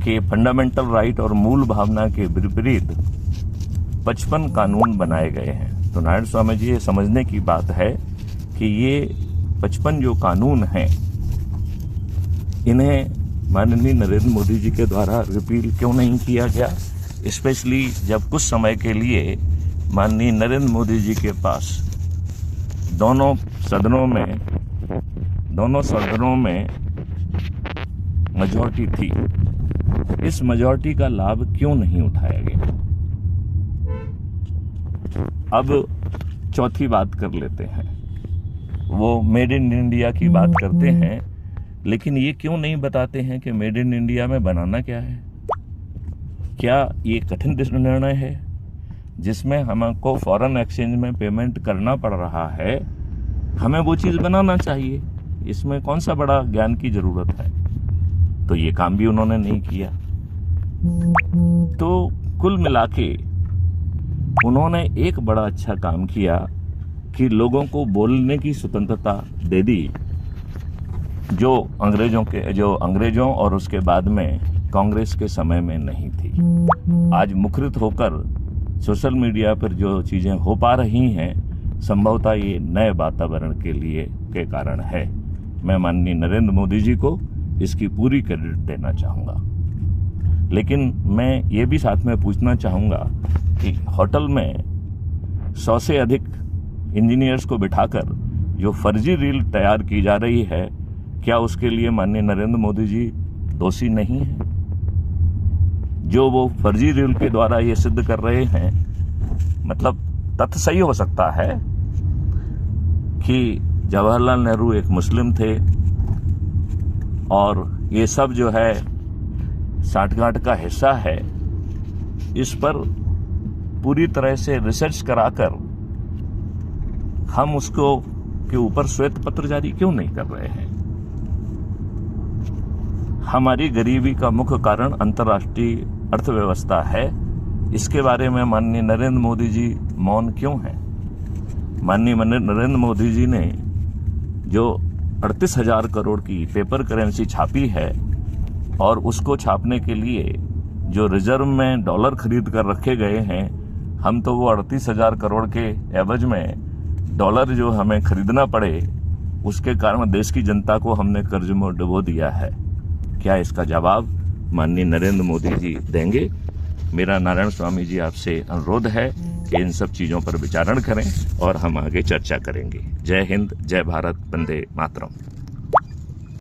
कि fundamental right और मूल भावना के विपरीत 55 कानून बनाए गए हैं। तो नारायण स्वामी जी, ये समझने की बात है कि ये 55 जो कानून हैं, इन्हें माननीय नरेंद्र मोदी जी के द्वारा रिपील क्यों नहीं किया गया, स्पेशली जब कुछ समय के लिए माननीय नरेंद्र मोदी जी के पास दोनों सदनों में मेजॉरिटी थी। इस मेजॉरिटी का लाभ क्यों नहीं उठाया गया? अब चौथी बात कर लेते हैं। वो मेड इन इंडिया की बात करते हैं, लेकिन ये क्यों नहीं बताते हैं कि मेड इन इंडिया में बनाना क्या है? क्या ये कठिन निर्णय है जिसमें हमको फॉरेन एक्सचेंज में पेमेंट करना पड़ रहा है? हमें वो चीज़ बनाना चाहिए, इसमें कौन सा बड़ा ज्ञान की जरूरत है? तो ये काम भी उन्होंने नहीं किया। तो कुल मिला के उन्होंने एक बड़ा अच्छा काम किया कि लोगों को बोलने की स्वतंत्रता दे दी, जो अंग्रेजों और उसके बाद में कांग्रेस के समय में नहीं थी। आज मुखरित होकर सोशल मीडिया पर जो चीजें हो पा रही हैं, संभवतः ये नए वातावरण के कारण है। मैं माननीय नरेंद्र मोदी जी को इसकी पूरी क्रेडिट देना चाहूँगा। लेकिन मैं ये भी साथ में पूछना चाहूँगा कि होटल में 100 से अधिक इंजीनियर्स को बिठाकर जो फर्जी रील तैयार की जा रही है, क्या उसके लिए माननीय नरेंद्र मोदी जी दोषी नहीं है? जो वो फर्जी रील के द्वारा ये सिद्ध कर रहे हैं, मतलब तथ्य सही हो सकता है कि जवाहरलाल नेहरू एक मुस्लिम थे और ये सब जो है साठगांठ का हिस्सा है। इस पर पूरी तरह से रिसर्च कराकर हम उसको के ऊपर श्वेत पत्र जारी क्यों नहीं कर रहे हैं? हमारी गरीबी का मुख्य कारण अंतर्राष्ट्रीय अर्थव्यवस्था है। इसके बारे में माननीय नरेंद्र मोदी जी मौन क्यों हैं? माननीय नरेंद्र मोदी जी ने जो 38,000 करोड़ की पेपर करेंसी छापी है और उसको छापने के लिए जो रिजर्व में डॉलर खरीद कर रखे गए हैं, हम तो वो 38,000 करोड़ के एवज में डॉलर जो हमें खरीदना पड़े, उसके कारण देश की जनता को हमने कर्ज में डुबो दिया है। क्या इसका जवाब माननीय नरेंद्र मोदी जी देंगे? मेरा नारायण स्वामी जी आपसे अनुरोध है कि इन सब चीजों पर विचारण करें और हम आगे चर्चा करेंगे। जय हिंद, जय भारत, वंदे मातरम।